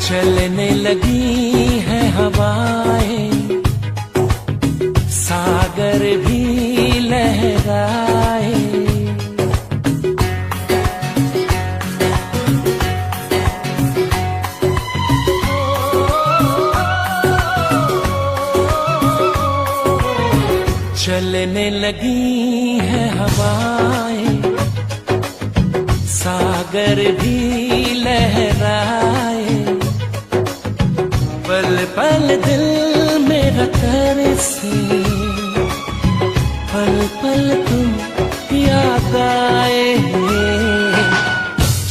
चलने लगी है हवाएं, सागर भी लहराए। चलने लगी है हवाएं, सागर भी लहराए। पल पल दिल मेरा तरसे, पल पल तुम याद आए।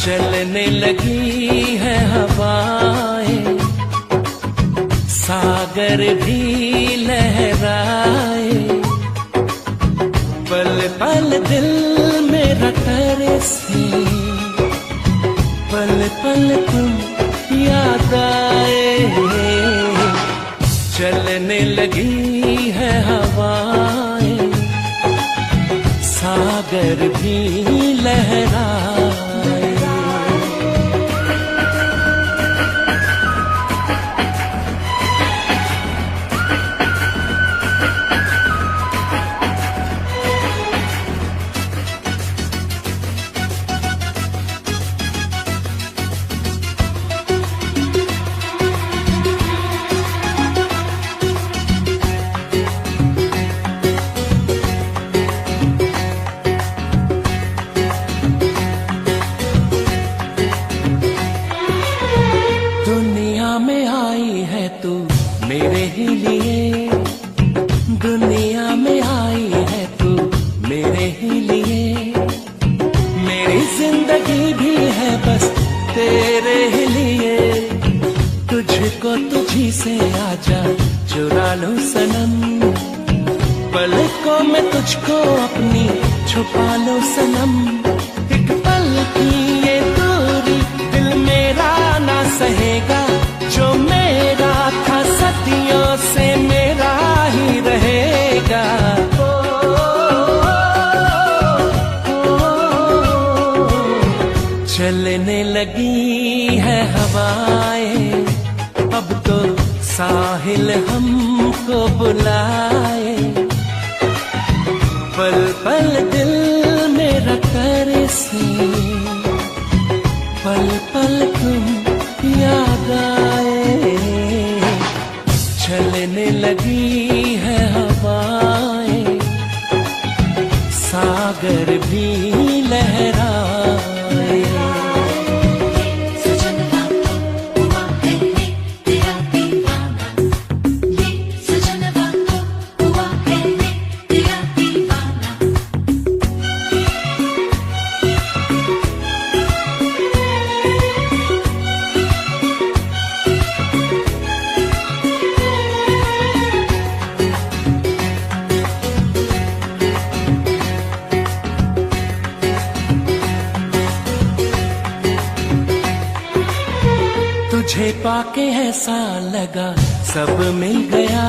चलने लगी है हवाएं, सागर भी लहराए। पल पल दिल मेरा तरसे, पल पल तुम याद आए। चलने लगी है हवाएं, सागर भी लहराए। मेरे ही लिए दुनिया में आई है तू, मेरे ही लिए। मेरी जिंदगी भी है बस तेरे ही लिए। तुझको तुझी से आजा चुरा लूं सनम, पलकों में तुझको अपनी छुपा लो सनम। एक पल की ये दूरी दिल मेरा ना सहेगा, जो मेरा था सदियों से मेरा ही रहेगा। चलने लगी है हवाएं, अब तो साहिल हमको बुलाए। पल पल दिल मेरा तरसे, पल पल तुम याद आए। चलने लगी है हवाएं, सागर भी लहराए। तुझे पाके ऐसा लगा सब मिल गया,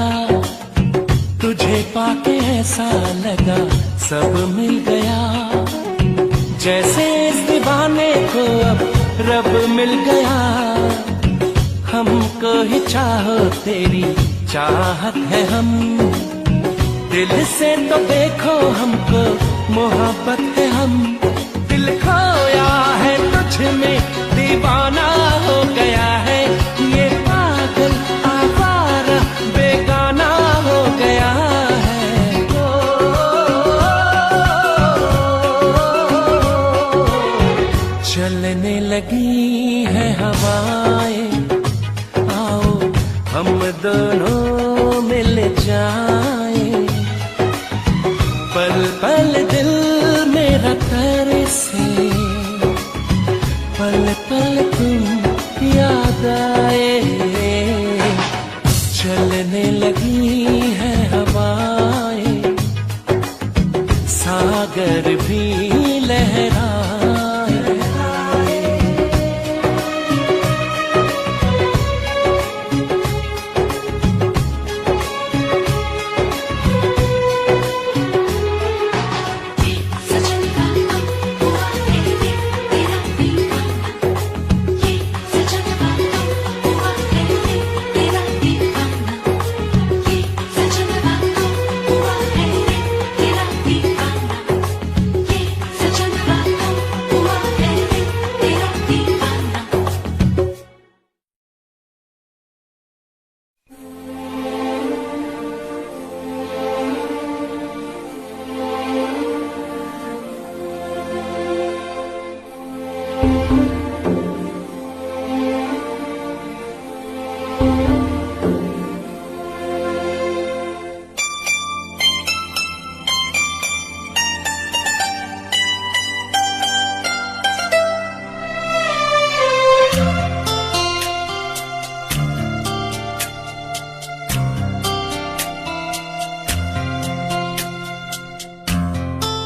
तुझे पाके ऐसा लगा सब मिल गया। जैसे इस दीवाने को अब रब मिल गया। हमको ही चाहो तेरी चाहत है हम, दिल से तो देखो हमको मोहब्बत है हम। दिल खोया है तुझ में दीवाना हो गया है, ये पागल आवारा बेगाना हो गया है। चलने लगी है हवाएं,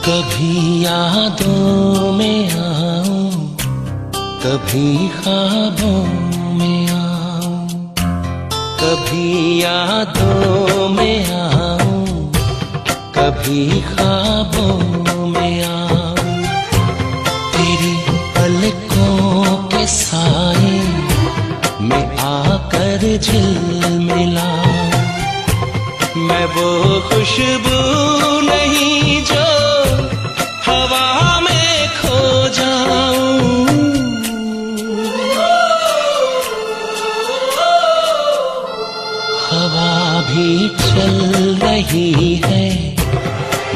कभी यादों में आऊं, कभी ख्वाबों में आऊं, कभी यादों में आऊं, कभी ख्वाबों में आऊं। तेरी पलकों के साए में आकर झिलमिलाऊं। मैं वो खुशबू नहीं जो हवा में खो जाऊं। हवा भी चल रही है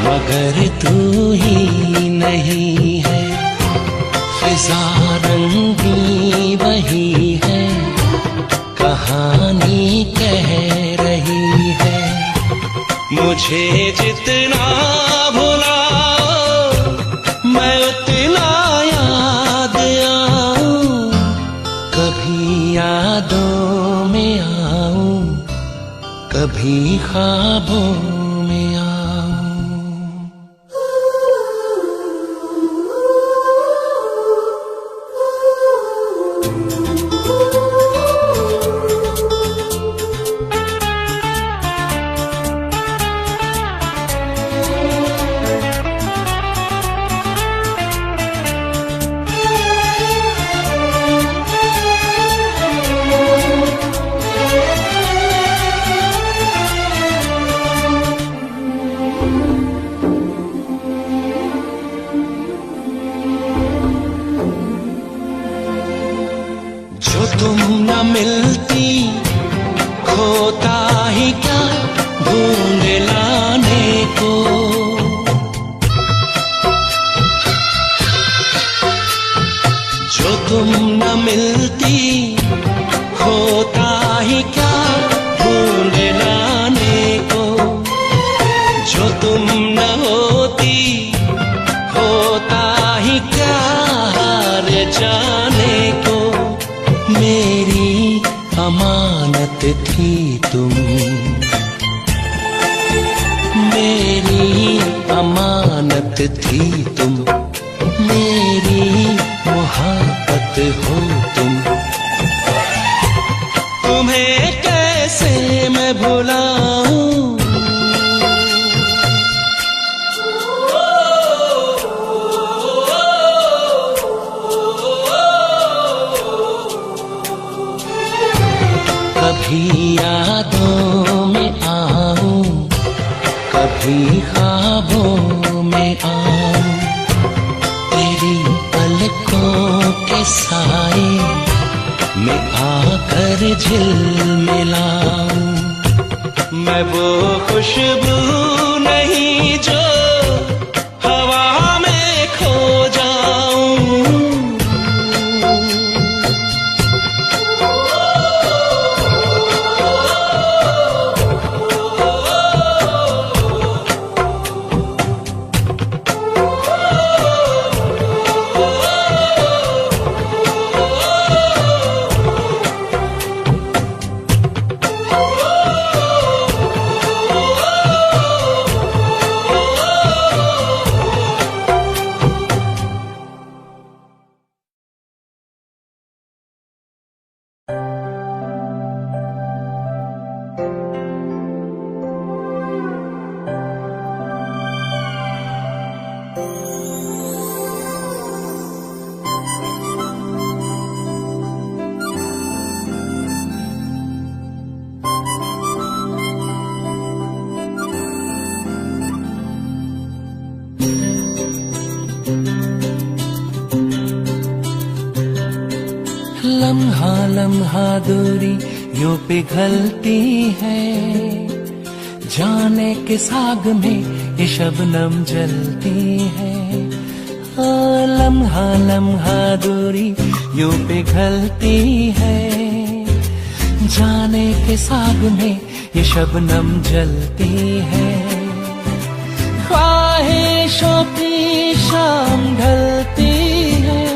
मगर तू ही नहीं है। फिजा रंगी वही है, कहानी कह रही है। मुझे जितना भुलाओ मैं उतना याद आऊं। कभी यादों में आऊं, कभी ख्वाबों में आऊं। जो तुम न मिलती खोता ही क्या ढूंढ लाने को। जो तुम न मिलती खोता ही क्या ढूंढ लाने को। जो तुम न होती होता ही क्या हार जाने को। मेरी अमानत थी तुम, मेरी अमानत थी तुम, मेरी मोहब्बत हो तुम। तुम्हें कैसे मैं भुलाऊं। कभी यादों में आऊं, कभी ख्वाबों में आऊं। तेरी पलकों के साए में आकर झिलमिलाऊं। मैं वो खुशबू नहीं जो हवा में खो जाऊं। लम्हा लम्हा दूरी यूं पिघलती है। जाने के साग में ये शबनम जलती है। लम्हा लम्हा दूरी यूं पिघलती है। जाने के साग में ये शबनम जलती है। ख्वाहिशों की शाम ढलती है।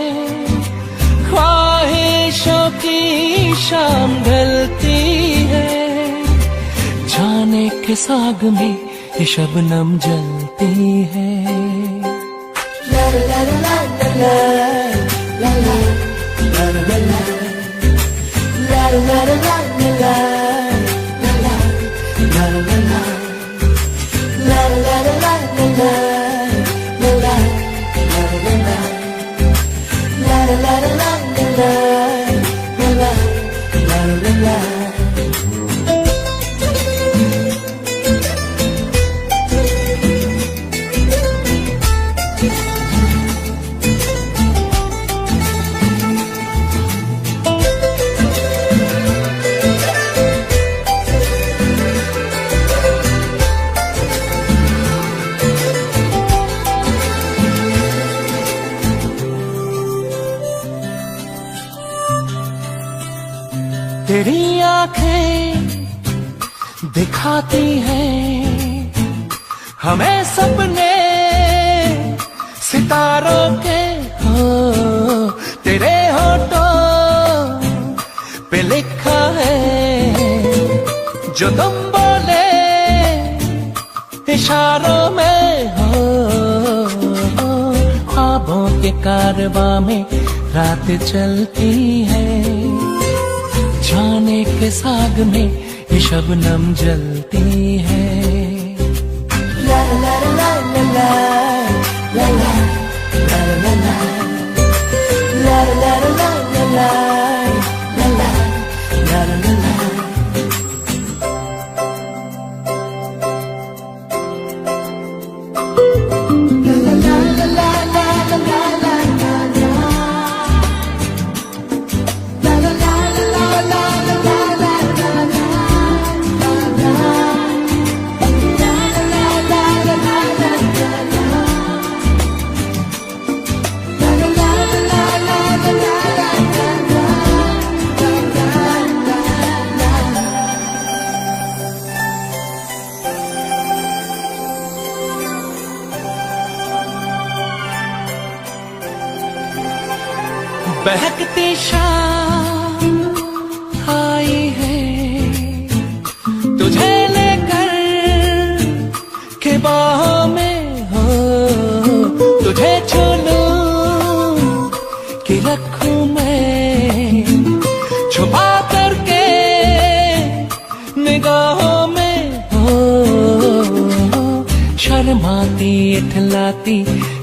ख्वाहिशों की शाम ढलती है। जाने के साग में ये शबनम जलती है। तेरी आंखें दिखाती हैं हमें सपने सितारों के, हो तेरे होठों पे लिखा है जो तुम बोले इशारों में, हो ख्वाबों के कारवां में रात चलती है, जाने के साग में ये शबनम जलती है। ला ला ला ला ला ला ला ला ला ला ला ला ला ला ला बहकती शाम आई है तुझे लेकर के बाहों में, हो तुझे छू लूं कि रखूं मैं छुपा करके निगाहों में, हो शर्माती इठलाती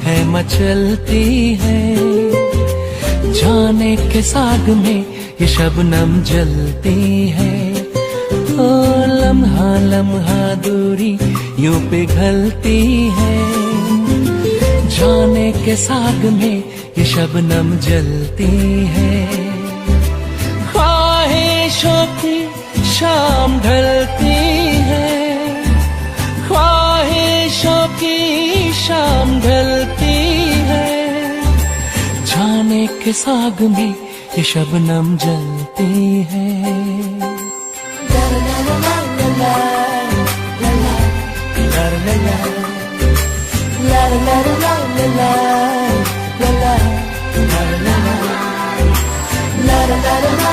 है मचलती है, जाने के साग में ये शबनम जलती है, ओ लम्हा लम्हा दूरी यूं पिघलती है, जाने के साग में ये शबनम जलती है, ख्वाहिशों की शाम ढलती है, ख्वाहिशों की शाम ढलती है, जाने के साग में ये शबनम जलती है। ला ला ला ला ला ला ला ला ला ला ला ला ला ला ला ला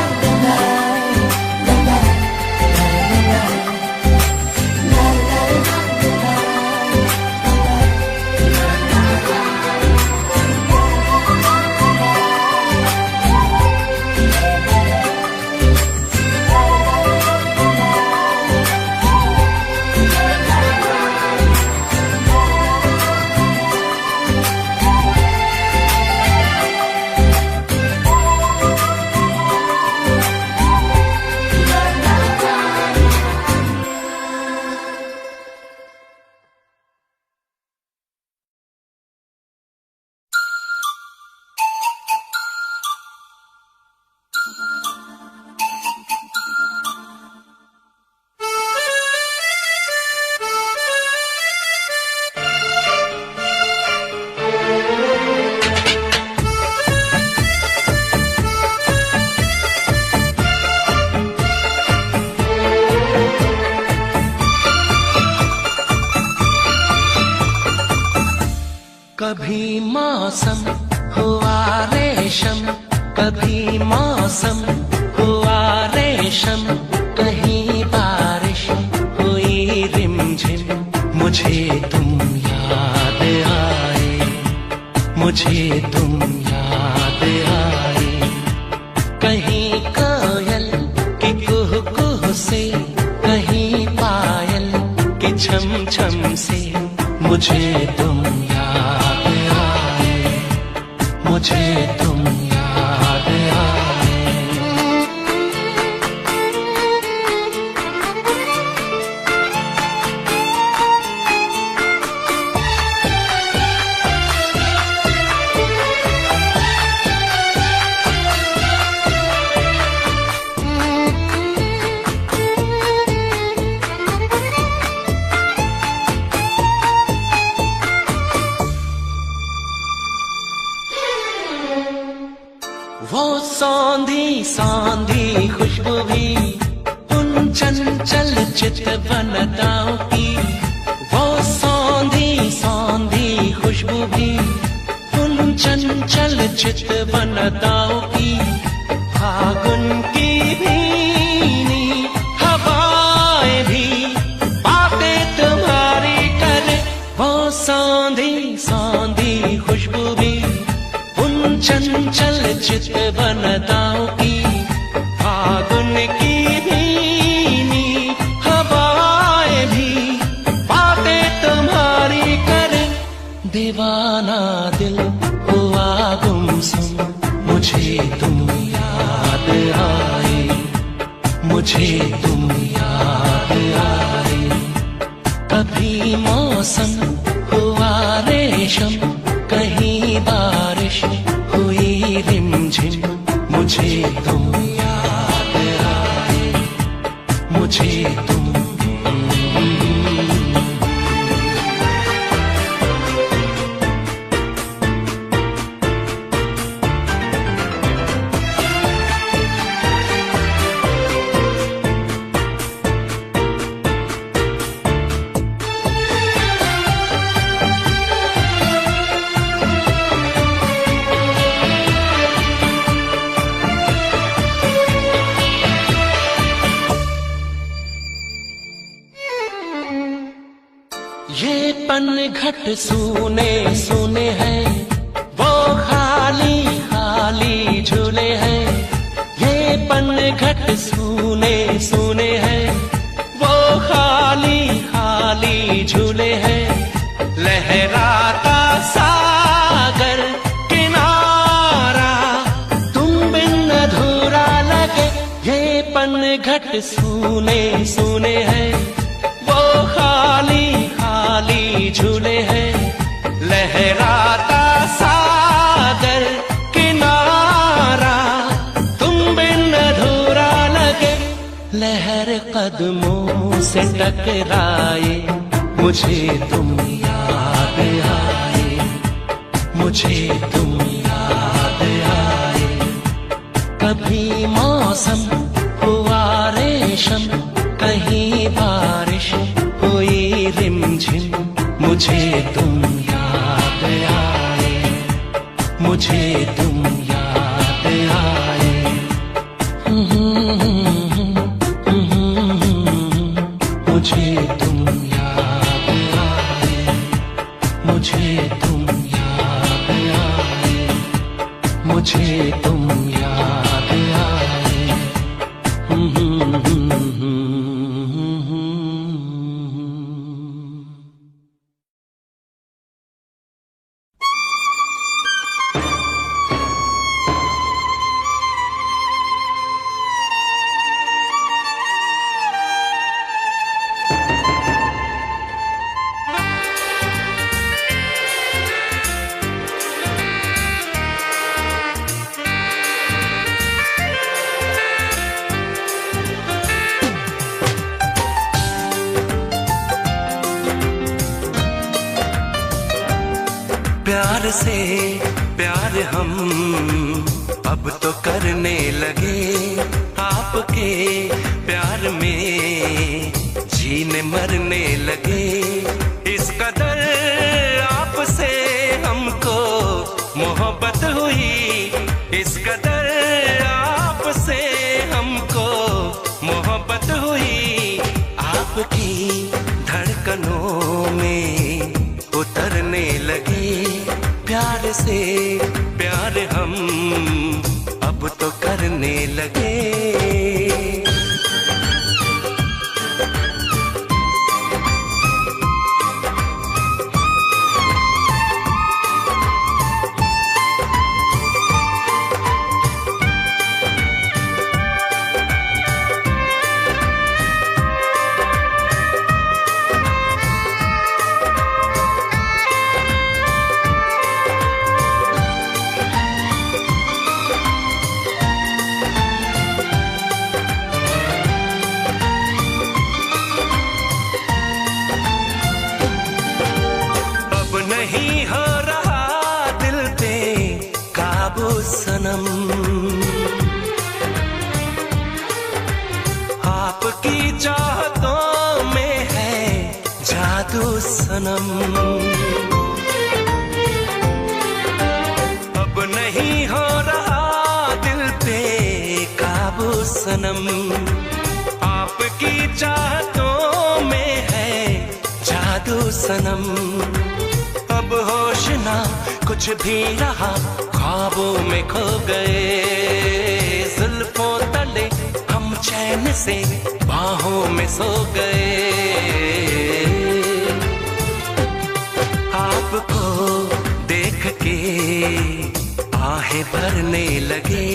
कभी मौसम हुआ रेशम, कभी मौसम हुआ रेशम, कहीं बारिश हुई रिमझिम, मुझे तुम याद आए, मुझे तुम कि कुह कुह से कहीं पायल कि छम छम से मुझे तुम याद आए, मुझे तुम याद आए। वो सौंधी सौंधी खुशबू भी उन चंचल चितवनताओं की, वो सौंधी सौंधी खुशबू भी उन चंचल चितवनताओं की, फागुन की भीनी हवाएं भी बातें तुम्हारी करे। वो सौंधी सौंधी खुशबू भी उन चंचल चितवनताओं की, फागुन की भीनी हवाएं भी बातें तुम्हारी करे। दीवाना दिल हुआ गुमसुम, मुझे तुम याद आए, मुझे तुम याद आए। कभी मौसम हुआ रेशम, कहीं बारिश हुई रिमझिम, मुझे तुम याद आए, मुझे तुम। ये पनघट सूने सूने हैं, वो खाली खाली झूले हैं। ये पनघट सूने सूने हैं, वो खाली खाली झूले हैं। लहराता सागर किनारा तुम बिन अधूरा लगे। ये पनघट सूने सूने हैं, वो खाली खाली झूले हैं। लहराता सागर किनारा तुम बिन अधूरा लगे। लहर कदमों से टकराए, मुझे तुम याद आए, मुझे तुम याद आए। कभी मौसम हुआ रेशम, कहीं बारिश हुई रिमझिम, मुझे तुम याद आए, मुझे तुम याद आए। मुझे तुम याद आए, मुझे तुम याद आए, मुझे तुम याद आए। प्यार से प्यार हम अब तो करने लगे, आपके प्यार में जीने मरने लगे। इस कदर आपसे हमको मोहब्बत हुई, इस कदर आपसे हमको मोहब्बत हुई। आपकी धड़कनों में उतरने लगे, प्यार से प्यार हम अब तो करने लगे। सनम। अब नहीं हो रहा दिल पे काबू सनम, आपकी चाहतों में है जादू सनम। अब होश ना कुछ भी रहा, ख्वाबों में खो गए, जुल्फों तले हम चैन से बाहों में सो गए। आपको देख के आहें भरने लगे,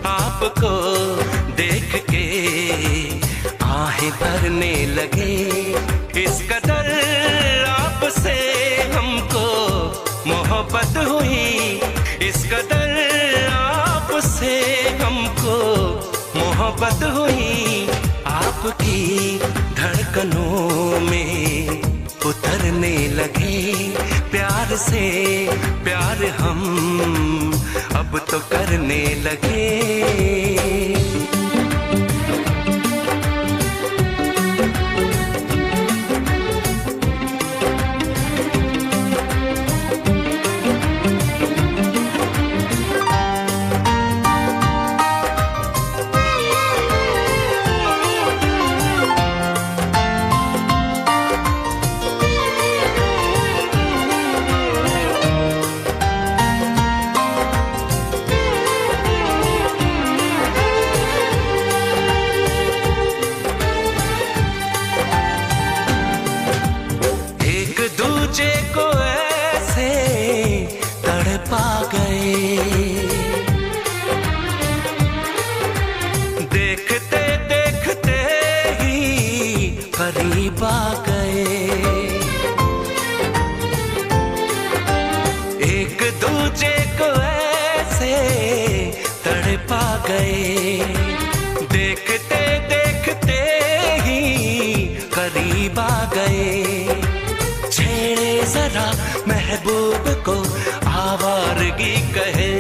आपको देख के आहें भरने लगे। इस कदर आपसे हमको मोहब्बत हुई, इस कदर आपसे हमको मोहब्बत हुई। आपकी धड़कनों में उतरने लगे, प्यार से प्यार हम अब तो करने लगे। दूजे को ऐसे तड़पा गए, देखते देखते ही करीब आ गए। एक दूजे को ऐसे तड़पा गए, देखते देखते ही करीब आ गए। छेड़े जरा महबूब को आवारगी कहे,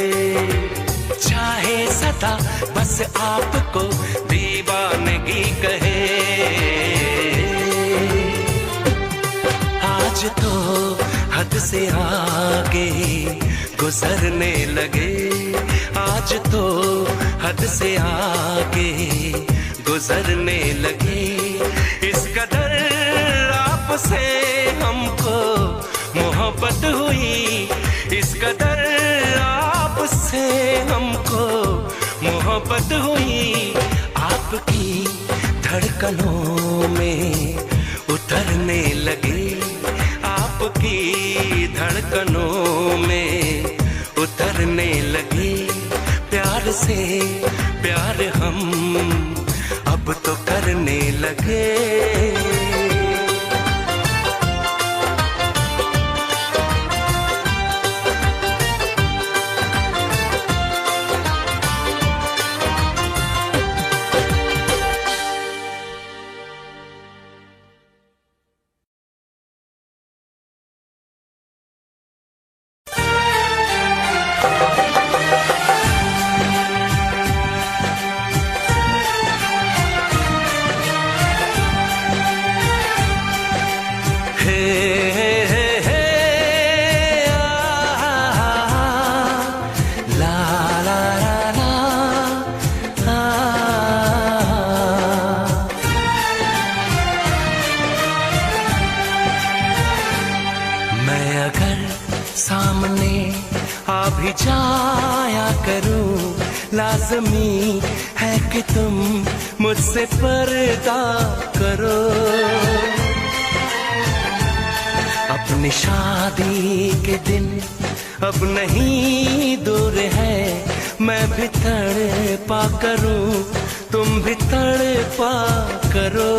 चाहे सदा बस आपको दीवानगी कहे। आज तो हद से आगे गुजरने लगे, आज तो हद से आगे गुजरने लगे। इस कदर आपसे हमको मोहब्बत हुई, इस कदर आपसे हमको मोहब्बत हुई। आपकी धड़कनों में उतरने लगे, आपकी धड़कनों में उतरने लगे। प्यार से प्यार हम अब तो करने लगे। सामने आ भी जाया करूं, लाज़मी है कि तुम मुझसे पर्दा करो। अपनी शादी के दिन अब नहीं दूर है, मैं भी तड़पा करूं, तुम भी तड़पा करो।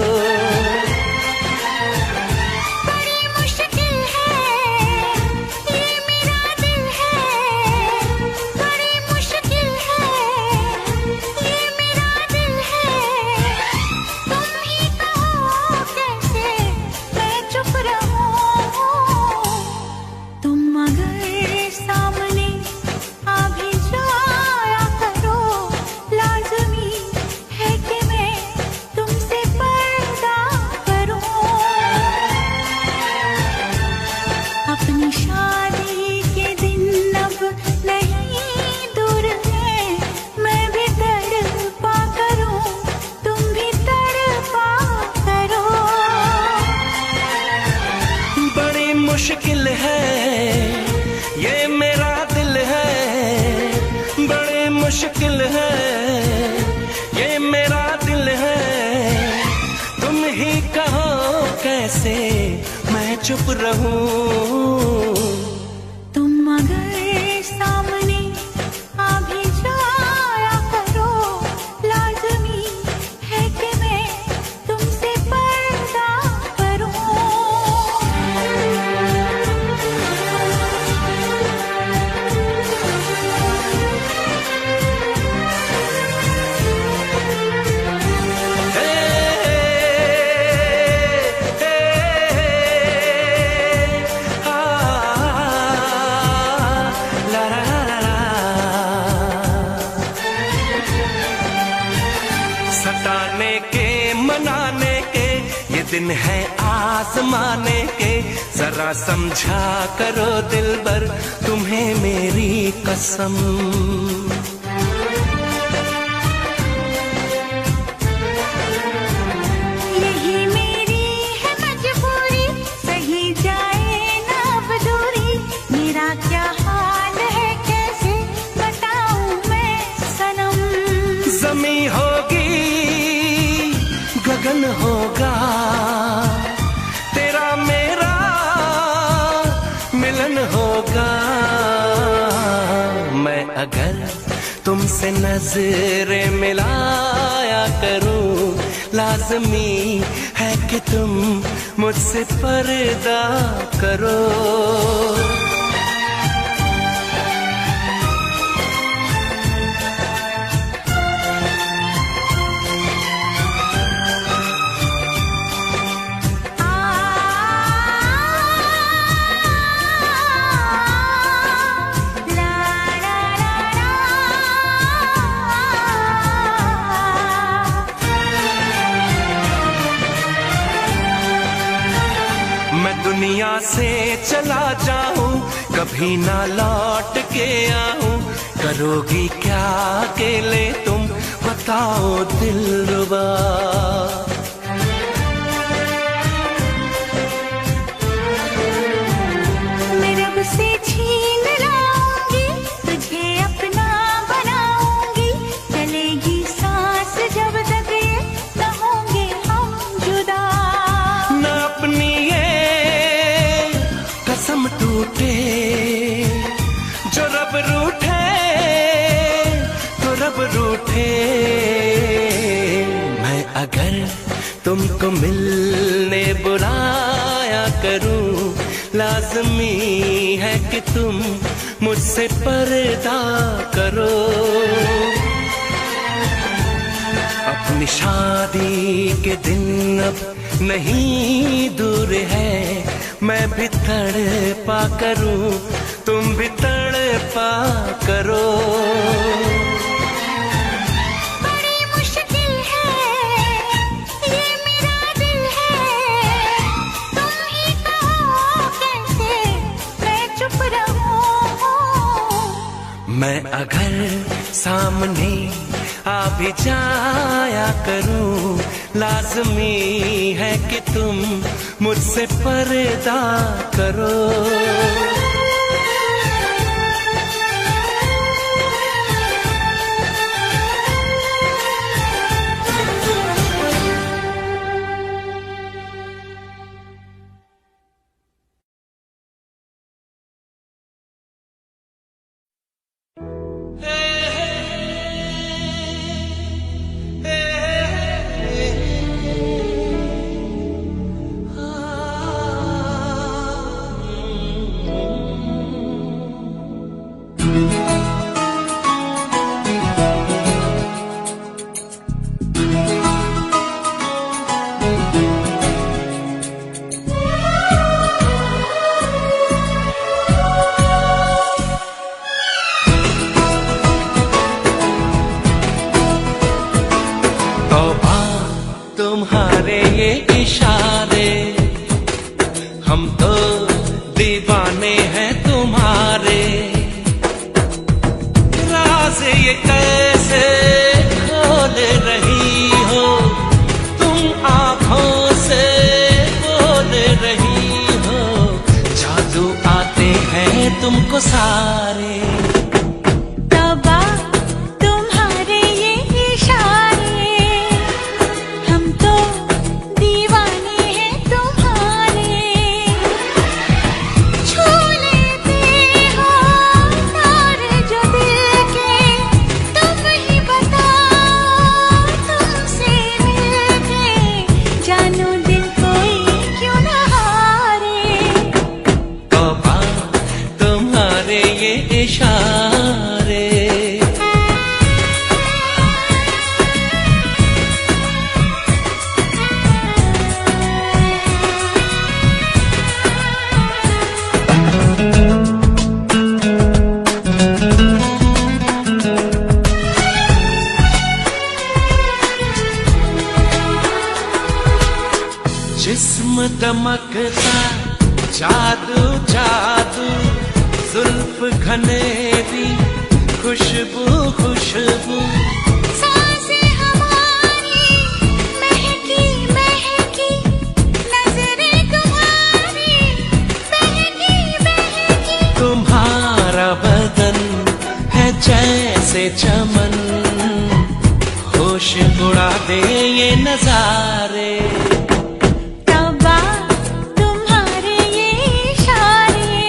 तुमसे पर्दा कैसे मैं चुप रहूं। तुम अगर सामने आ भी जाया करो, लाज़मी है कि मैं तुमसे पर्दा करूं। सताने के मनाने के ये दिन है आसमाने के, जरा समझा करो दिलबर तुम्हें मेरी कसम। यही मेरी है मजबूरी, सही जाए ना अब दूरी। मेरा क्या हाल है कैसे बताऊं मैं सनम। ज़मी होगी गगन होगा, तेरा मेरा मिलन होगा। मैं अगर तुमसे नजरें मिलाया करूं, लाज़मी है कि तुम मुझसे पर्दा करो। मैं दुनिया से चला जाऊं, कभी ना लौट के आऊं। करोगी क्या अकेले तुम बताओ दिलरुबा। मैं रब से छीन लाऊंगी, तुझे अपना बनाऊंगी। चलेगी सांस जब तक ये न होंगे हम जुदा। न अपनी ये कसम टूटे, जो रब रूठे तो रब रूठे। मैं अगर तुमको मिलने बुलाया करूं, लाज़मी है कि तुम मुझसे पर्दा करो। अपनी शादी के दिन अब नहीं दूर है, मैं भी तड़पा करूं, तुम भी तड़पा करो। बड़ी मुश्किल है ये मेरा दिल है, तुम ही कहो कैसे मैं चुप रहूं। मैं अगर सामने आ भी जाया करूं, लाज़मी है कि तुम मुझसे पर्दा करो। तुम्हारे ये इशारे, हम तो दीवाने हैं तुम्हारे। राज ये कैसे खोल रही हो तुम, आँखों से बोल रही हो। जादू आते हैं तुमको सारे। हम तो दीवाने हैं तुम्हारे। जिस्म दमकता जादू जादू, जुल्फ घनेरी खुशबू खुशबू, सांसें हमारी महकी महकी, नजरें तुम्हारी बहकी बहकी। तुम्हारा बदन है जैसे चमन, होश उड़ा दे ये नजारे। तौबा तुम्हारे ये इशारे,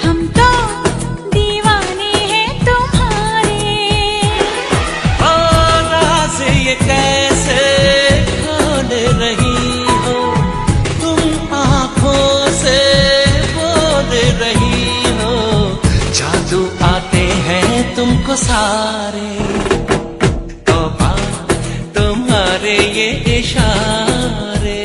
हम तो दीवाने हैं तुम्हारे। ओ राज़ ये कैसे खोल रही हो, तुम आँखों से बोल रही हो, जादू आते हैं तुमको सारे। तौबा तुम्हारे ये इशारे।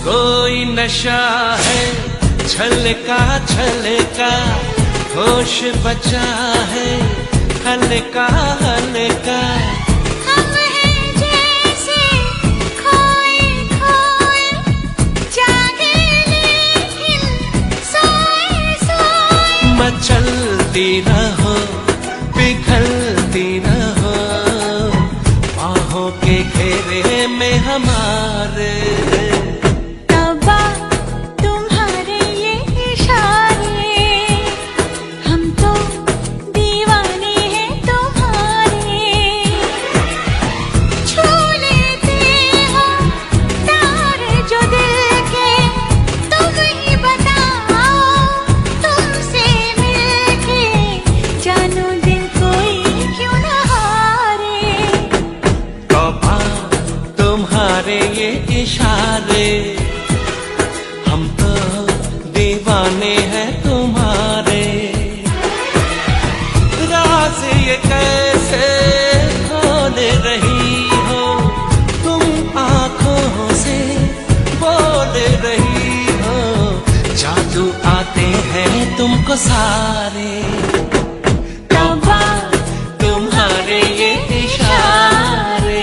कोई नशा है छलका छलका, होश बचा है हल्का हल्का। हम हैं जैसे खोए खोए, जागे लेकिन सोए सोए। मचलती रहो पिघलती रहो, बाहों के घेरे में हमारे। तौबा तुम्हारे ये इशारे, हम तो दीवाने हैं तुम्हारे। छू लेते हो तार जो दिल के, तुम ही बताओ तुमसे मिलके, जानू दिल कोई क्यों न हारे। तौबा तुम्हारे ये इशारे, हम तो दीवाने हैं तुम्हारे। राज ये कैसे खोल रही हो, तुम आँखों से बोल रही हो, जादू आते हैं तुमको सारे। तौबा तुम्हारे ये इशारे।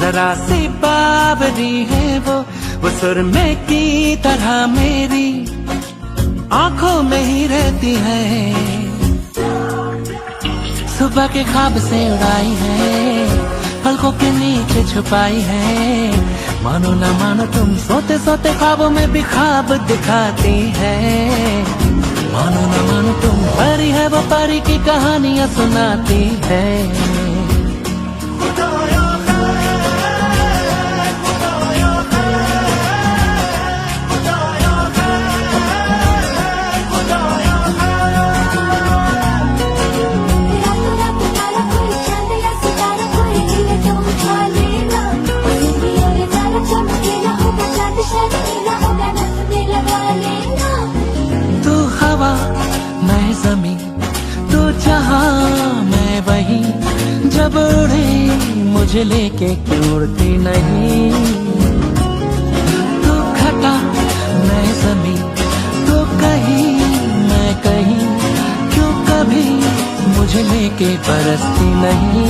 जरा सी बावरी है वो सुरमे की तरह मेरी आंखों में ही रहती है। सुबह के ख्वाब से उड़ाई है, पलकों के नीचे छुपाई है। मानो ना मानो तुम सोते सोते ख्वाबों में भी ख्वाब दिखाती है। मानो ना मानो तुम परी है, वो परी की कहानियां सुनाती है। चमकीला होगा चांद शर्मीला होगा नजर में लगा ले। हवा मैं जमीन, तू जहां मैं वहीं, जब उड़े मुझे लेके क्यों उड़ती नहीं। तू घटा मैं जमीन, तू कहीं मैं कहीं, क्यों कभी मुझे लेके बरसती नहीं।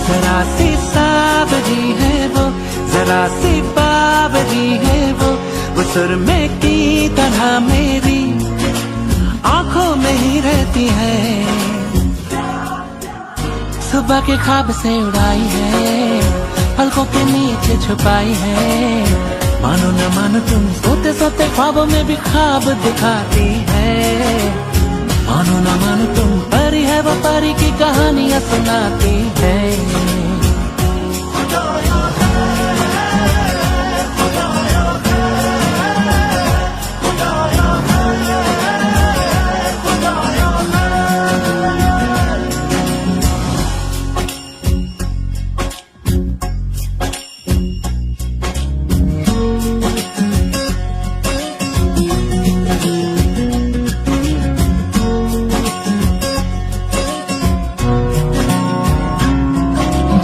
जरा सी सावरी है वो, जरा सी बावरी है वो सुरमे की तरह मेरी आंखों में ही रहती है। सुबह के ख्वाब से उड़ाई है, पलकों के नीचे छुपाई है। मानो न मानो तुम सोते सोते ख्वाबों में भी ख्वाब दिखाती है। मानो न मानो तुम परी है वो परी की कहानियां सुनाती है।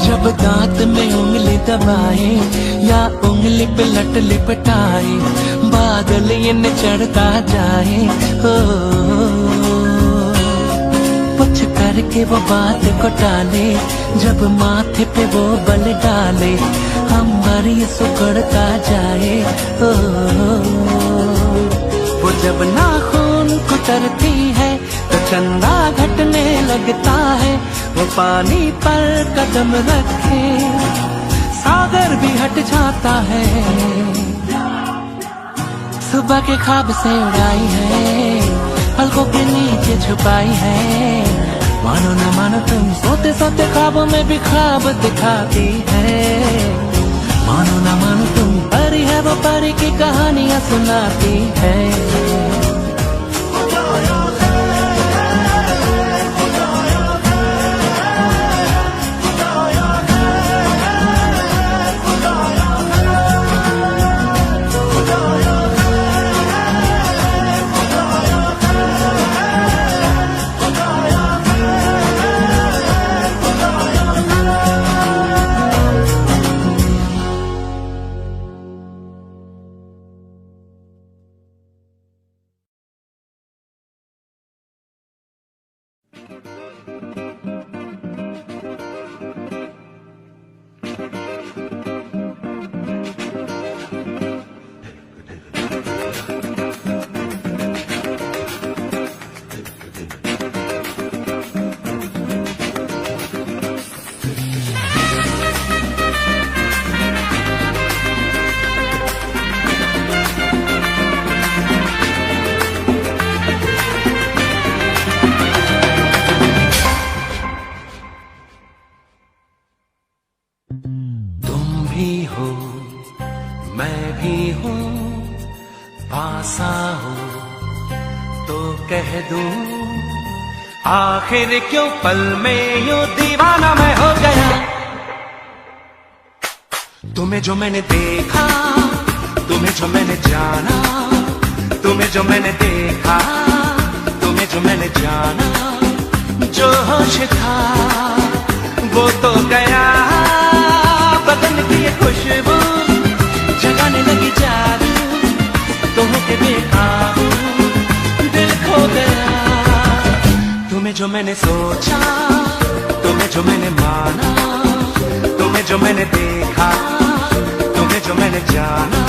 जब दांत में उंगली दबाए या उंगली पे लट लिपटाए, बादल इन चढ़ता जाए। हो कुछ करके वो बात को टाले, जब माथे पे वो बल डाले, हम मरी सुकड़ता जाए। हो वो जब नाखून कुतरती है तो चंदा घटने लगता है। वो पानी पर कदम रखे सागर भी हट जाता है। सुबह के ख्वाब से उड़ाई है, पलकों के नीचे छुपाई है। मानो न मानो तुम सोते सोते ख्वाबों में भी ख्वाब दिखाती है। मानो न मानो तुम परी है वो परी की कहानियां सुनाती है। कह दूं आखिर क्यों पल में यूं दीवाना मैं हो गया। तुम्हें जो मैंने देखा, तुम्हें जो मैंने जाना, तुम्हें जो मैंने देखा, तुम्हें जो मैंने जाना, जो होश था वो तो गया। बदन की ये खुशबू जगाने लगी जादू, तुम के बेकाबू दिल खो गया। तुम्हें जो मैंने सोचा, तुम्हें जो मैंने माना, तुम्हें जो मैंने देखा, तुम्हें जो मैंने जाना,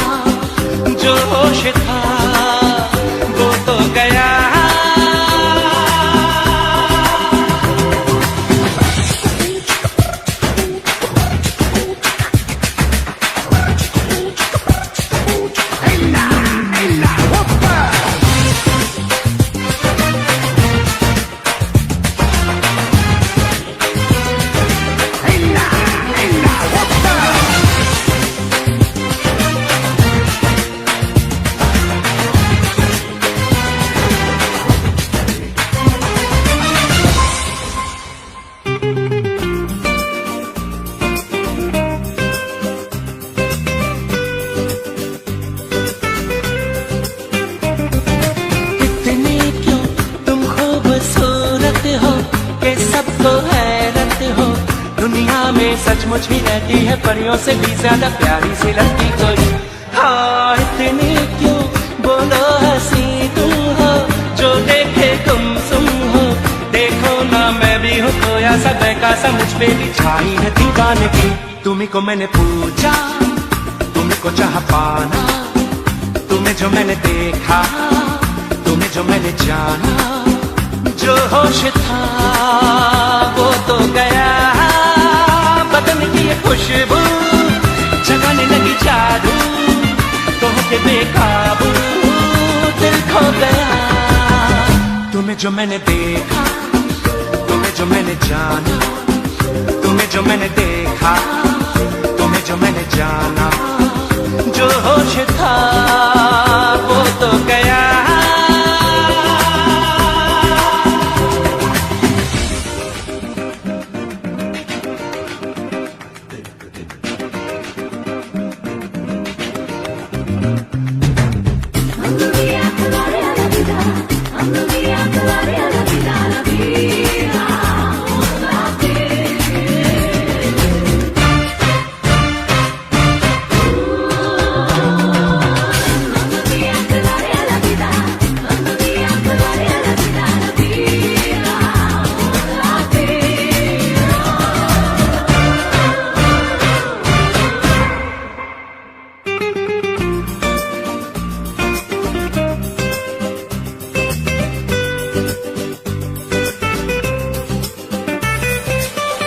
जो होश था वो तो गया। कोई सचमुच ही रहती है, परियों से भी ज्यादा प्यारी सी लगती कोई। हाँ इतनी क्यों बोलो हंसी तुम हो, जो देखे तुम सुन हो। देखो ना मैं भी हूँ खोया सा बहका सा, मुझ पे भी छाई है दीवानगी। तुम्ही को मैंने पूछा, तुम्ही को चाह पाना, तुम्हें जो मैंने देखा, तुम्हें जो मैंने जाना। जो होश था वो तो गया, बदन की ये खुशबू जगाने लगी जादू, तो के बेकाबू दिल खो गया। तुम्हें जो मैंने देखा, तुम्हें जो मैंने जाना, तुम्हें जो मैंने देखा, तुम्हें जो मैंने जाना। जो होश था वो तो गया।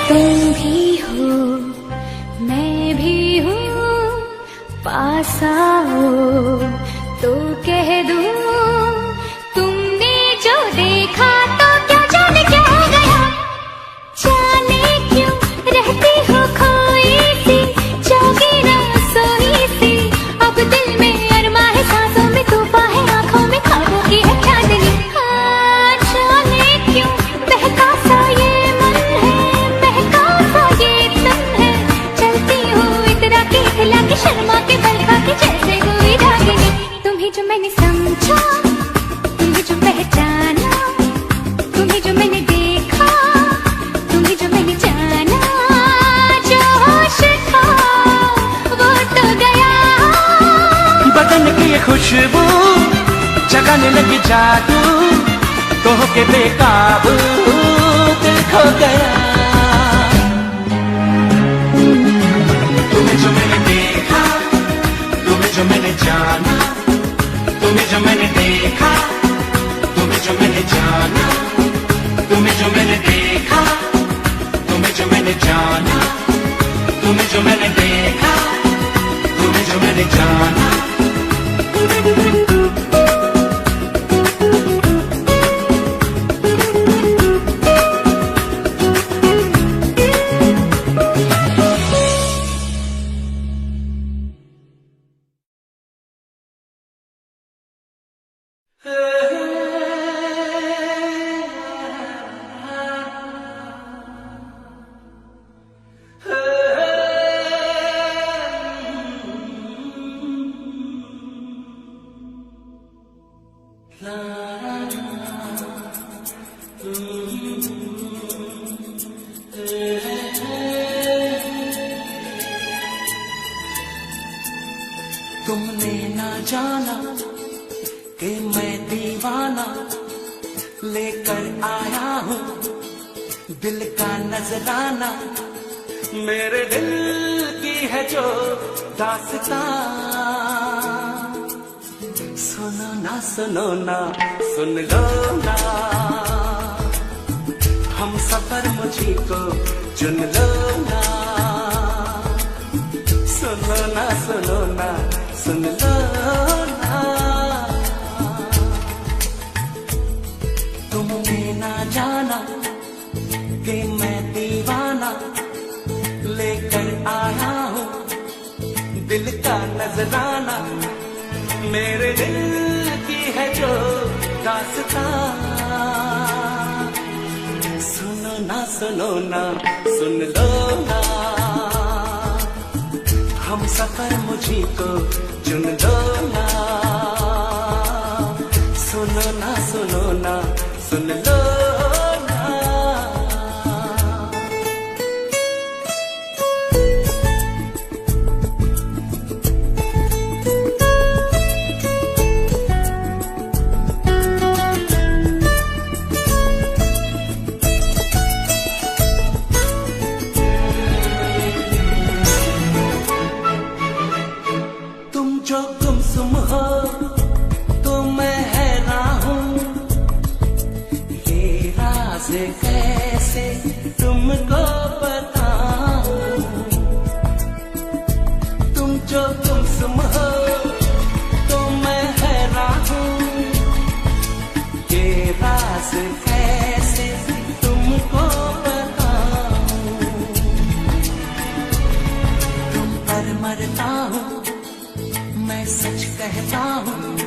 तुम भी हो मैं भी हूँ, पास आओ तो कह दूँ। तुमने जो देखा तो क्या जाने क्या हो गया, जाने क्यों रहती हो खोई सी, जागी ना सोई सी। अब दिल में अरमा है, सांसों में तूफान है, आंखों में ख्वाबों की है चांदनी। हाँ जाने क्यों बहका सा ये मन है, बहका सा ये तन है। चलती हूँ इतरा के खिला के, शर्मा के बल खा के जैसे हुई रागिनी। तुम्हें जो मैंने समझा, तुम्हें जो पहचाना, तुम्हें जो मैंने देखा, तुम्हें जो मैंने जाना। जो होश था वो तो गया, बदन की ये खुशबू जगाने लगी जादू, तो के बेकाबू दिल खो गया। तुम्हें जो मैंने देखा, तुम्हें जो मैंने जाना, तुम्हें जो मैंने देखा, तुम्हें जो मैंने जाना। तुम्हें जो मैंने देखा, तुम्हें जो मैंने जाना, तुम्हें जो मैंने देखा, तुम्हें जो मैंने जाना। तुमने ना जाना कि मैं दीवाना लेकर आया हूँ दिल का नजराना। मेरे दिल की है जो दास्तां, सुनो ना सुनो ना सुन लो ना, हम सफर मुझी को चुन लो ना। सुनो ना सुनो ना सुन लो ना। तुमने ना जाना कि मैं दीवाना लेकर आया हूँ दिल का नजराना। मेरे दिल की है जो दास्तां, सुनो ना सुनो ना सुन लो ना, हम सफर मुझी को चुन लो ना। सुनो ना सुनो ना सुन लो ना। जो गुमसुम हो तो मैं हैरान हूँ, ये राज कैसे तुमको बताऊं। तुम जो गुमसुम हो तो मैं हैरान हूँ, ये राज कैसे तुमको बताऊं। तुम पर मरता हूँ, मैं सच कहता हूँ,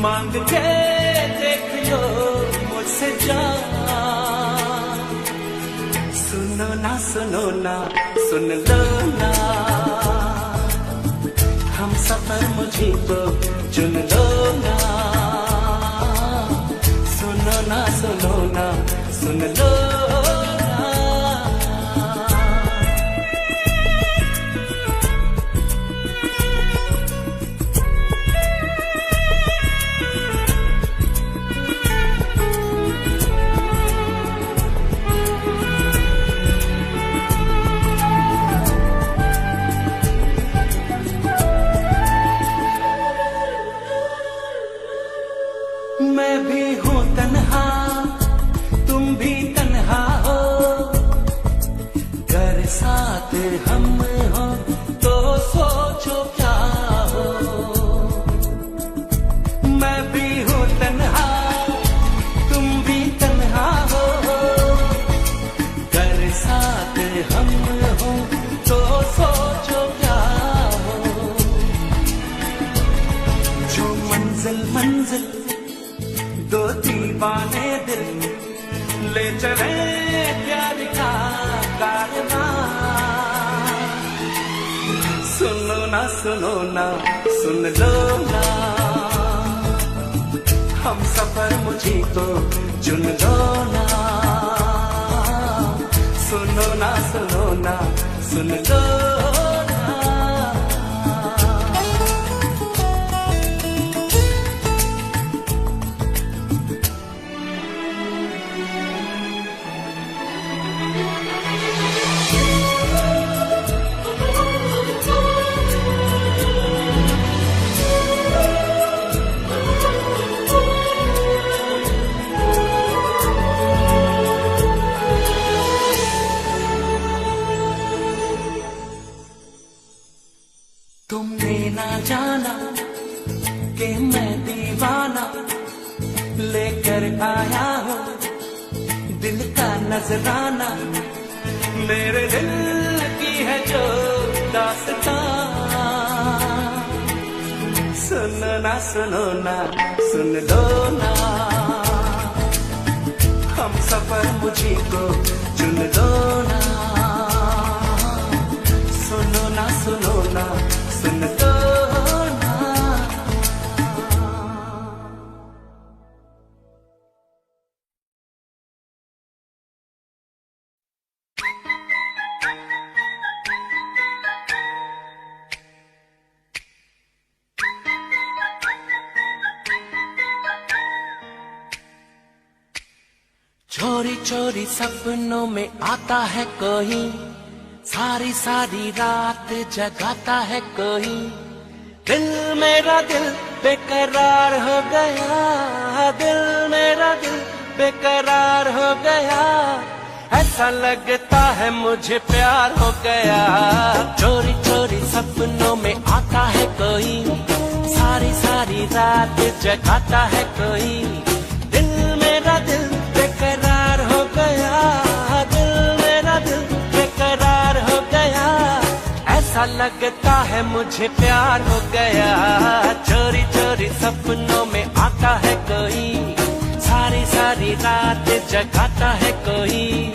मांग के देख लो मुझसे जान। सुनो ना सुनो ना सुन लो ना, हम सफर मुझे तो चुन लो ना। सुनो ना सुनो ना सुन लो ना। मैं भी हूँ तन्हा, तुम भी तन्हा हो, घर साथ हम हो तो सोचो क्या हो। मैं भी हूँ तन्हा, तुम भी तन्हा हो, घर साथ हम हो तो सोचो क्या हो। जो मंजिल मंजिल दो दीवाने दिल ले चले प्यार का कारवां। सुनो ना सुनो ना सुन लो ना, हम सफर मुझे तो चुन लो ना। सुनो ना सुनो ना सुन लो ना। तुमने ना जाना कि मैं दीवाना लेकर आया हूँ दिल का नजराना। मेरे दिल की है जो दास्तां। सुनो ना सुनो ना सुन लो ना, हम सफर मुझे को चुन लो ना। सुनो ना सुनो ना सुन लो ना। चोरी चोरी सपनों में आता है कोई, सारी सारी रात जगाता है कोई। दिल मेरा दिल बेकरार हो गया, दिल मेरा दिल बेकरार हो गया। ऐसा लगता है मुझे प्यार हो गया। चोरी चोरी सपनों में आता है कोई, सारी सारी रात जगाता है कोई। दिल मेरा दिल बेकरार हो गया, दिल मेरा दिल बेकरार हो गया। ऐसा लगता है मुझे प्यार हो गया। चोरी चोरी सपनों में आता है कोई, सारी सारी रात जगाता है कोई।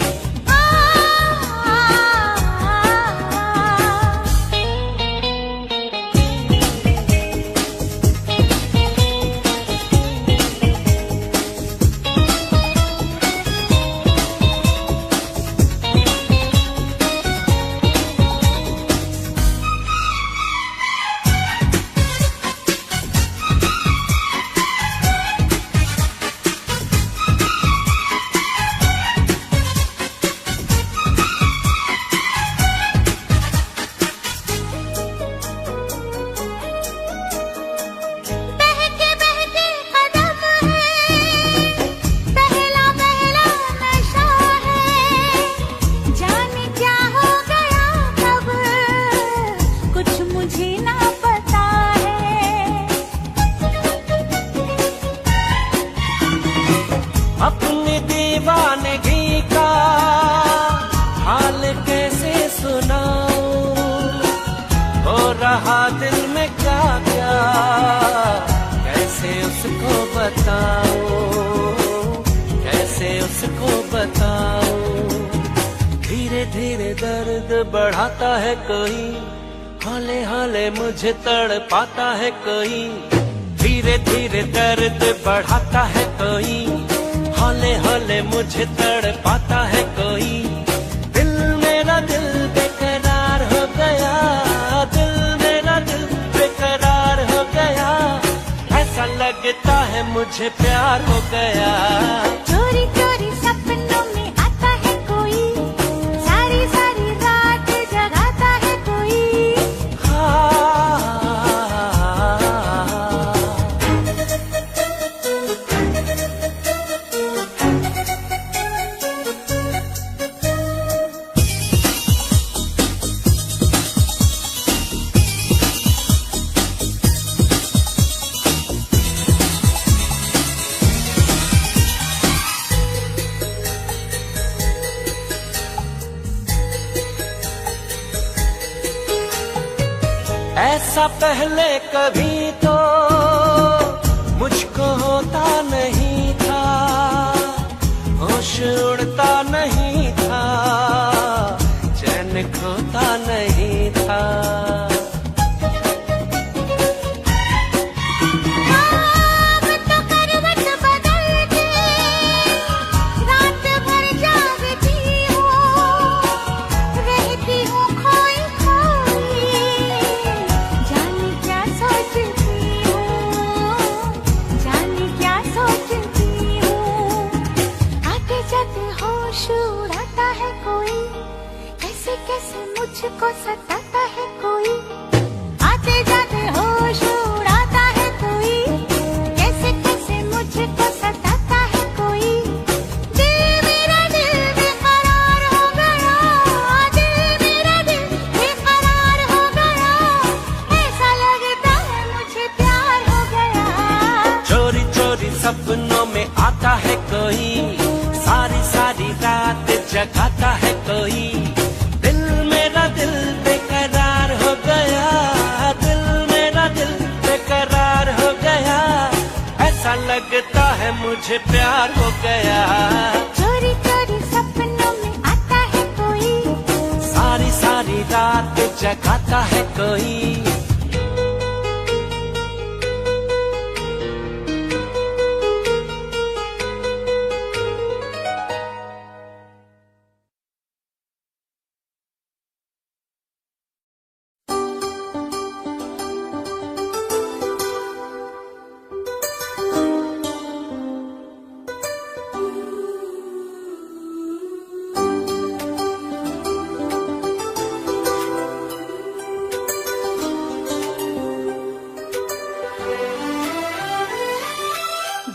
बढ़ाता है कोई, हौले हौले मुझे तड़पाता है कोई, धीरे धीरे दर्द बढ़ाता है कोई, हौले हौले मुझे तड़पाता है कोई। दिल मेरा दिल बेकरार हो गया, दिल मेरा दिल बेकरार हो गया, ऐसा लगता है मुझे प्यार हो गया। चोरी चोरी सपनों में आता है कोई, सारी सारी रात जगाता है कोई। ऐसा पहले कभी तो मुझको होता नहीं था, होश उड़ता नहीं था, चैन खोता नहीं था। मुझको सताता है कोई, आते जाते होश उड़ाता है कोई, कैसे कैसे मुझको सताता है कोई। दिल मेरा दिल बेकरार हो गया, दिल मेरा दिल बेकरार हो गया, ऐसा लगता है मुझे प्यार हो गया। चोरी चोरी सपनों में आता है कोई, सारी सारी रात जगाता है कोई। दिल बेकरार हो गया, दिल मेरा दिल बेकरार हो गया, ऐसा लगता है मुझे प्यार हो गया। चोरी चोरी सपनों में आता है कोई, सारी सारी रात जगाता है कोई।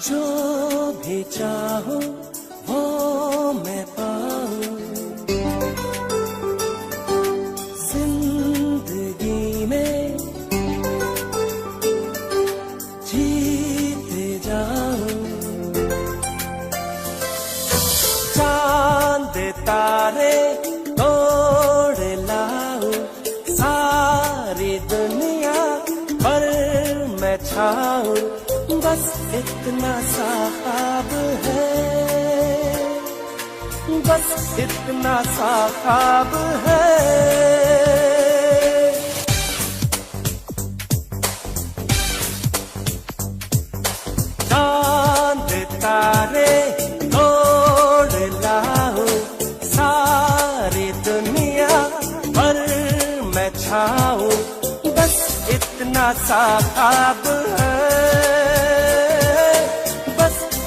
जो भी चाहो वो मैं पाऊं, जिंदगी में जीते जाऊं। चांद तारे तोड़ लाऊं, सारी दुनिया पर मैं छाऊं, बस इतना सा ख्वाब है, बस इतना सा ख्वाब है। चांद तारे तोड़ लाऊं, सारी दुनिया पर मैं छाऊं, बस इतना सा ख्वाब है,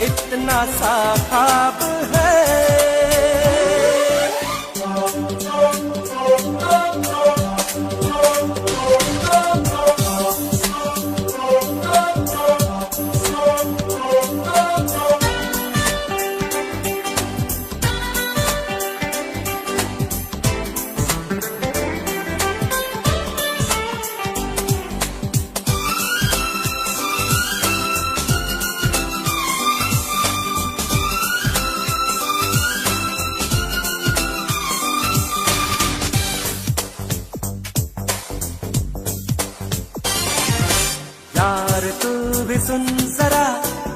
इतना सा ख्वाब है। सुन जरा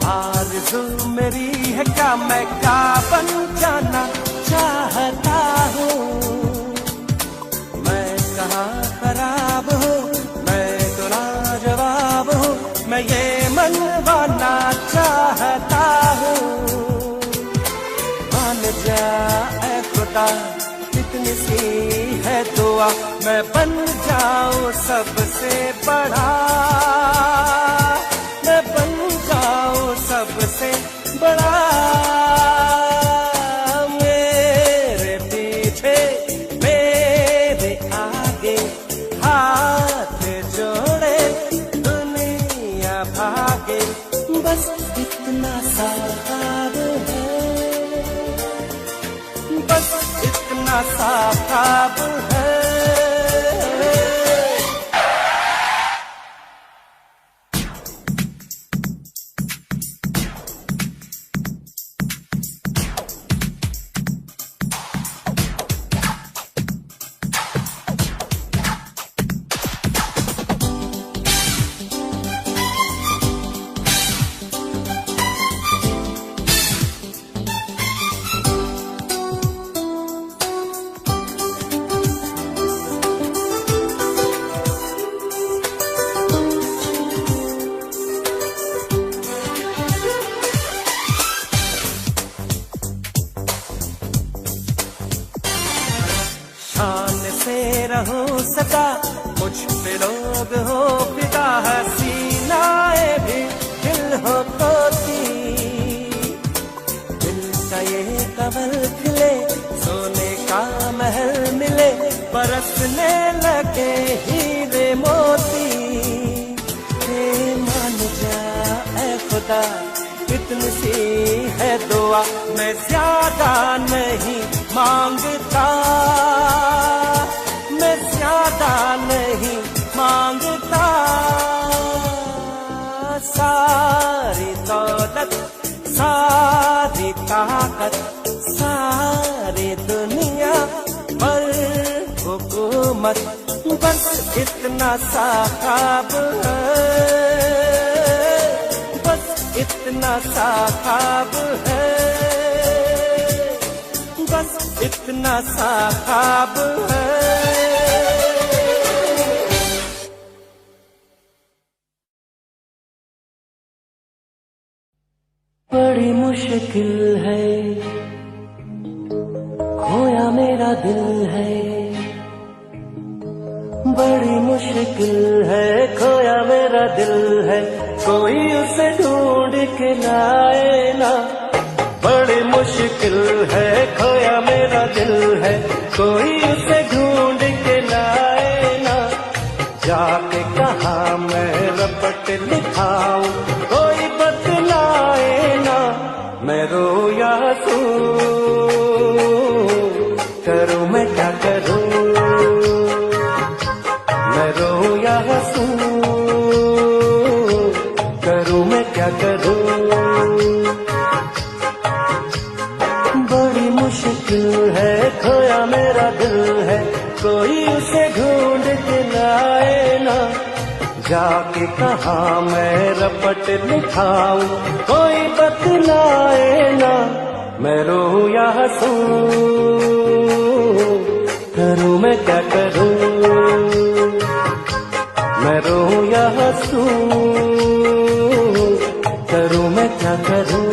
आरज़ू मेरी है क्या, मैं क्या बन जाना चाहता हूँ। मैं ये मनवाना चाहता हूँ। मान जा ऐ खुदा, इतनी सी है दुआ, मैं बन जाऊं सबसे बड़ा, मैं बन जाऊं सबसे बड़ा। मेरे पीछे मेरे आगे हाथ जोड़े दुनिया भागे, बस इतना सा ख्वाब है, बस इतना सा ख्वाब है। रहूं सदा मुझ पे लोग हो फिदा, हसीनाए भी दिल हो तोती, दिल का ये कमल खिले, सोने का महल मिले, बरसने लगे हीरे मोती। मान जा ऐ खुदा, इतनी सी है दुआ, मैं ज्यादा नहीं मांगता, मैं ज्यादा नहीं मांगता। सारी दौलत, सारी ताकत, सारी दुनिया पर हुकूमत, बस इतना सा ख्वाब है, बस इतना सा ख्वाब है, बस इतना सा ख्वाब है। बड़ी मुश्किल है, खोया मेरा दिल है, बड़ी मुश्किल है, खोया मेरा दिल है, कोई उसे ढूंढ के लाए ना। बड़ी मुश्किल है, खोया मेरा दिल है, कोई उसे ढूंढ के लाए ना। जाके कहाँ मैं रपट लिखाऊं, कोई बतलाए ना। मैं रोया सूं, करूं मैं क्या करूं, मैं रोया सूं, करूं मैं क्या करूं। बड़ी मुश्किल है, खोया मेरा दिल है, कोई उसे ढूंढ के लाए ना। जाके कहाँ मैं रपट लिखाऊं, कोई बतलाए ना। मैं रोया हंसूं, करूं मैं क्या करूं, मैं रोया हंसूं, करूं मैं क्या करूं।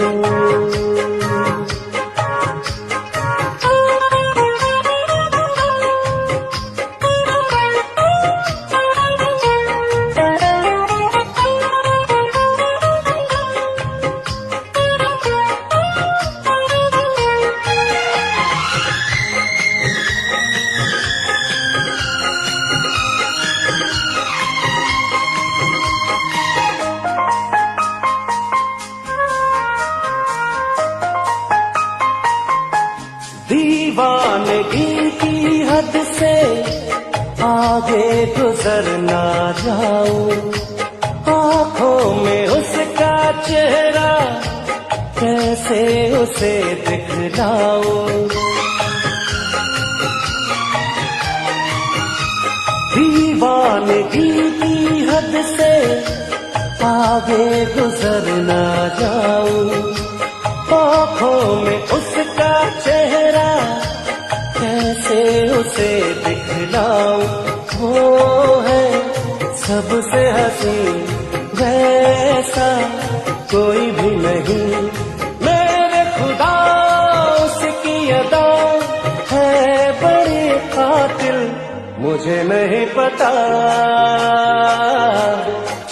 दीवानगी की हद से आगे गुजर ना जाऊं, आँखों में उसका चेहरा कैसे उसे दिखलाऊं। दीवानगी की हद से आगे गुजर ना जाऊं, आँखों में उसका चेहरा कैसे उसे दिखलाऊं। वो है सबसे हसीन जैसा कोई भी नहीं। मेरे खुदा उसकी अदा है बड़ी कातिल, मुझे नहीं पता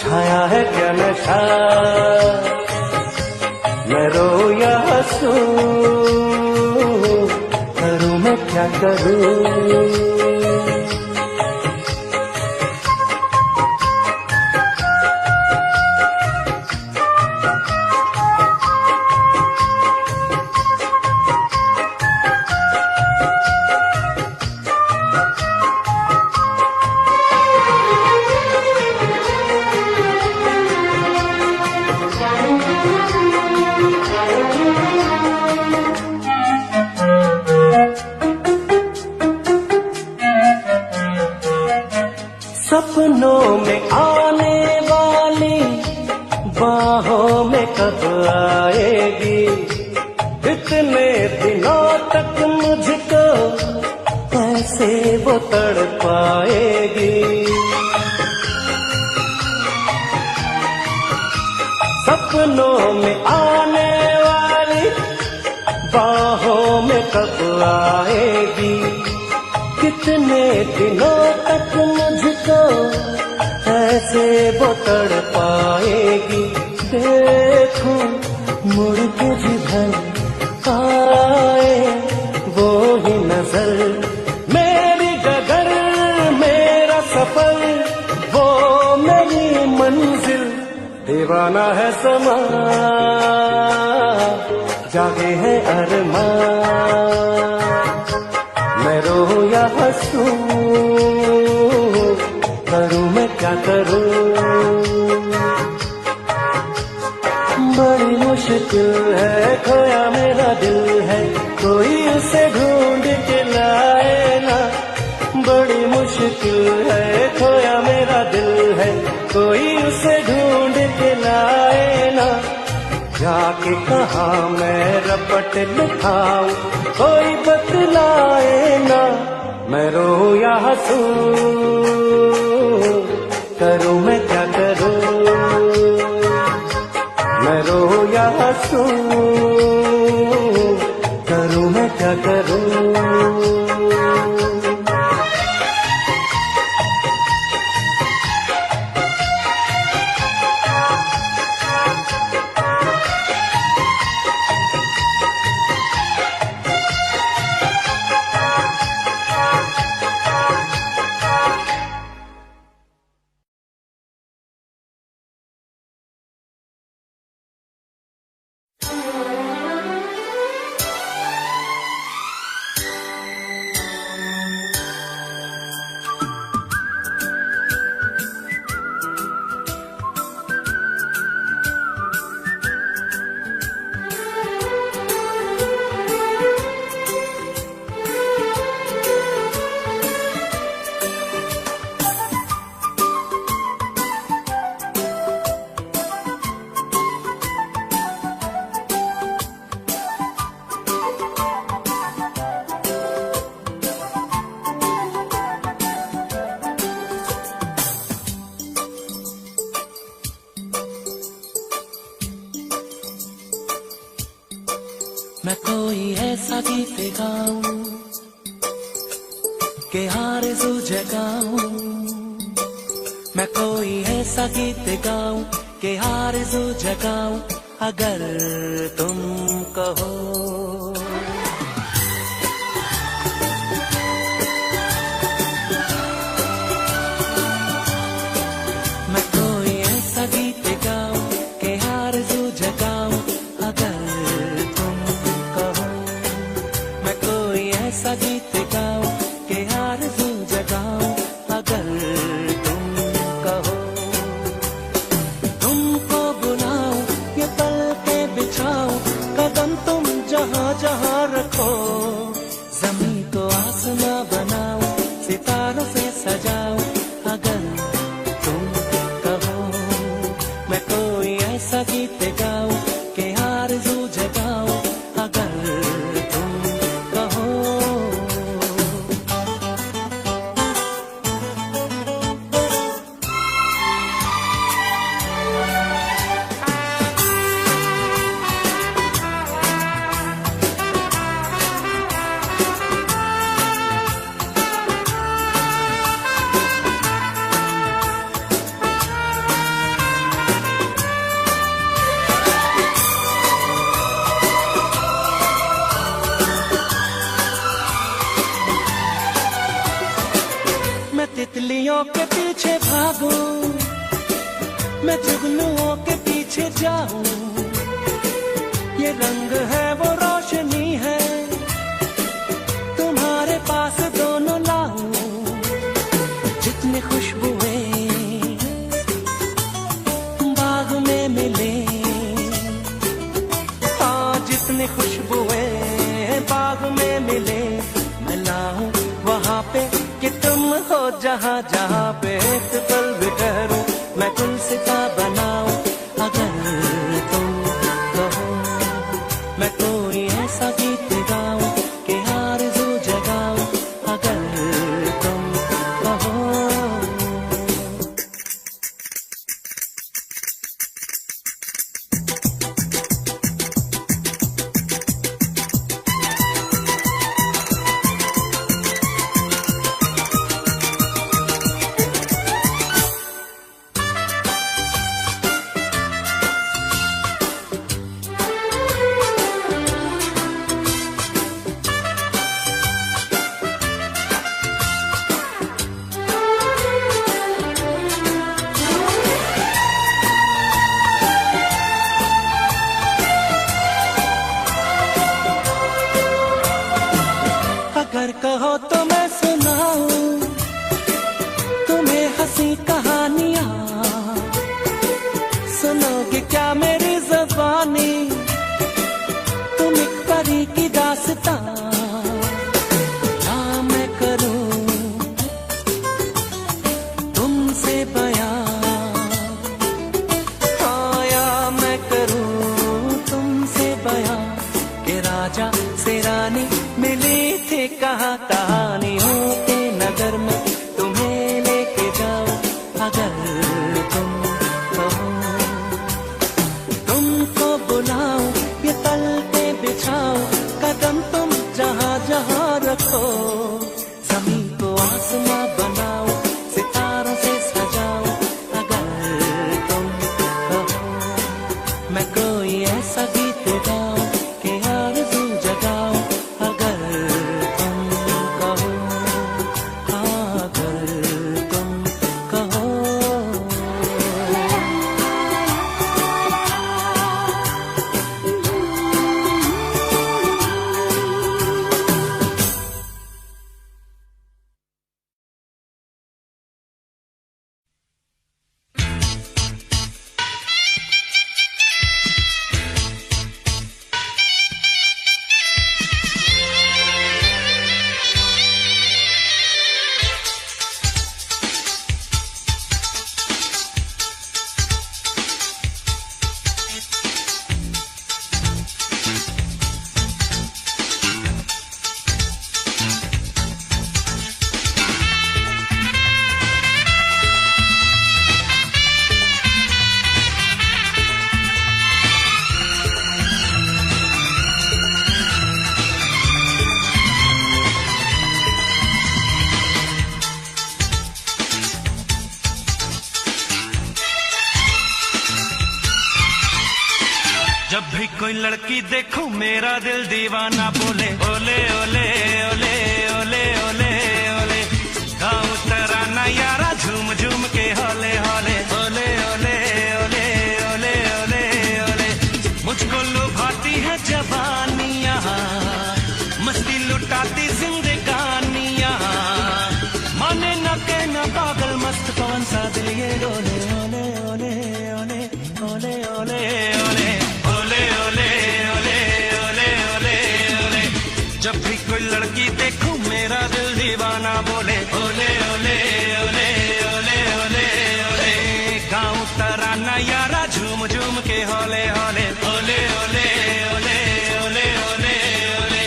छाया है क्या नशा, मैं रो या हंसूं, करूं मैं क्या करूं। सपनों में आने वाली बाहों में कब आएगी, इतने दिनों तक मुझको कैसे वो तड़पाएगी। सपनों में आने वाली बाहों में कब आएगी, कितने दिनों तक मुझको ऐसे वो तड़पाएगी। देखूं मुड़ के जिधर आए वो ही नजर, मेरी गगर मेरा सफर वो मेरी मंजिल। दीवाना है समा जागे है अरमान, मैं रो या हंसूं, करूं मैं क्या करूं। बड़ी मुश्किल है खोया मेरा दिल है, कोई उसे ढूंढ के लाए ना। बड़ी मुश्किल है खोया मेरा दिल है, कोई उसे ढूंढ के लाए ना। जाके कहाँ मैं रपट लिखाऊं, कोई बतलाए ना। मैं रो या हंसूं, करूं मैं क्या करूं। मैं रो या हंसूं, करूं मैं क्या करूं। मैं कोई ऐसा गीत गाऊं के आरज़ू जगाऊं, मैं कोई ऐसा गीत गाऊं के आरज़ू जगाऊं, अगर तुम कहो। मैं कोई ऐसा गीत गाऊं के आरज़ू जगाऊं, अगर तुम कहो। मैं कोई ऐसा गीत गाऊं के आरज़ू जगाऊं, अगर तुम कहो। तुमको बुलाऊं ये पल के बिछाऊं, कदम तुम जहां जहां रखो। ज़मीं को आसमां बनाऊं, सितारों से सजाऊं, अगर तुम कहो। मैं कोई ऐसा गीत गाऊं के आरज़ू जगाऊं, अगर तुम कहो। मैं जुगनुओं के पीछे जाऊं, ये रंग है वो रोशनी है, तुम्हारे पास दोनों लाऊं। जितनी खुशबुएं बाग में मिले, हाँ जितनी खुशबुएं बाग में मिले, मैं लाऊं वहाँ पे कि तुम हो जहाँ जहाँ पे। एक पल भी ठहरूं मैं गुलसिता बनाऊं, अगर तुम कहो मैं कोई ऐसा गीत गाऊं कि आरज़ू जगाऊं, अगर तुम कहो। अगर कहो तो मैं सुनाऊं तुम्हें हंसी कहानियां, सुनोगे क्या मेरी ज़बानी, तुम एक परी की दास्तां। हाँ मैं करूं तुमसे बयां, हाँ या मैं करूं तुमसे बयां कि राजा से रानी मिली थी कहाँ कहानियों के नगर में, तुम्हें लेके जाओ अगर तुम कहो। तुमको बुलाओ ये तल पे बिछाओ, कदम तुम जहाँ जहाँ रखो, ज़मीन को आसमां बनाओ, सितारों से सजाओ, अगर तुम कहो। मैं कोई ऐसा गीत गाऊं कि आरज़ू जगाओ, अगर तुम कहो, हाँ अगर तुम कहो। जब भी कोई लड़की देखूं मेरा दिल दीवाना बोले, ओले ओले ओले ओले ओले ओले। गाँव तराना यारा झूम झूम के होले होले, ओले ओले ओले ओले ओले ओले। मुझको लुभाती है जवानियाँ, मस्ती लुटाती जिंदगानियाँ, माने न के न पागल मस्त कौन सा दिल ये डोले, ओले ओले ओले ओले ओले ओले। जब भी कोई लड़की देखूं मेरा दिल दीवाना बोले, ओले ओले ओले ओले ओले ओले। गाँव तराना यारा झूम झूम के होले होले, ओले ओले ओले ओले ओले ओले।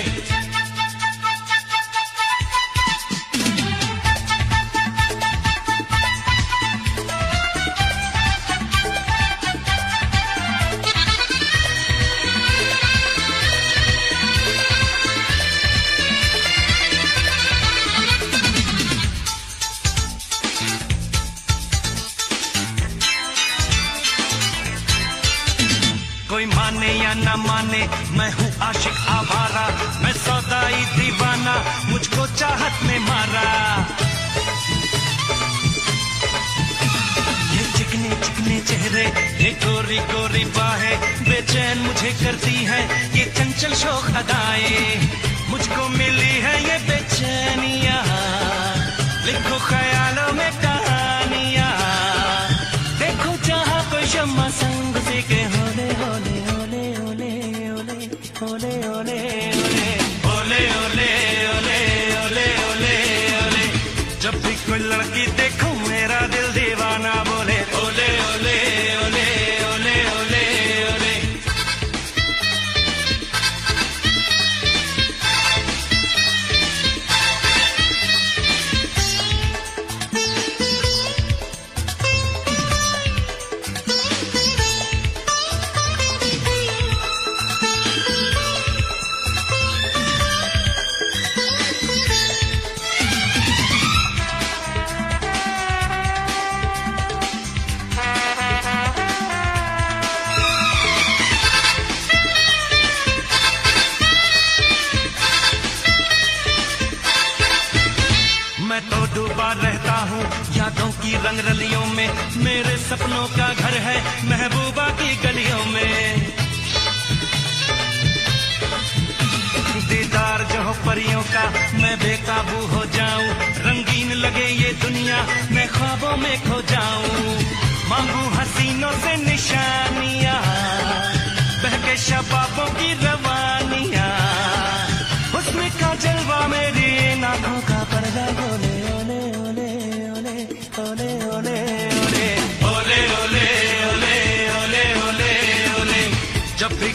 कोई माने या न माने मैं हूँ आशिक आवारा, मैं सौदाई दीवाना, मुझको चाहत में मारा। ये चिकने चिकने चेहरे ओले, ये गोरी गोरी बाहें बेचैन मुझे करती है, ये चंचल शौक अदाएं मुझको मिली है ये बेचैनियां, लिखो ख्यालों में कहानियां, देखो जहाँ कोई शम्मा संग से के होले होले होले होले होले होले होले होले ओले ओले ओले ओले ओले। जब भी कोई लड़की देखो मेरा दिल दीवाना बोले ओले ओले ओले ओले ओले ओले। मैं तो डूबा रहता हूँ यादों की रंग रलियों में, मेरे सपनों का घर है महबूबा की गलियों में। दीदार जो हो परियों का मैं बेकाबू हो जाऊं, रंगीन लगे ये दुनिया मैं ख्वाबों में खो जाऊं। मांगू हसीनों से निशानियां, बहके शबाबों की रवानियां, उसमें का जलवा मेरी आंखों का पर्दा ओले ओले ओले ओले ओले ओले ओले ओले ओले ओले ओले ओले ओले। जब भी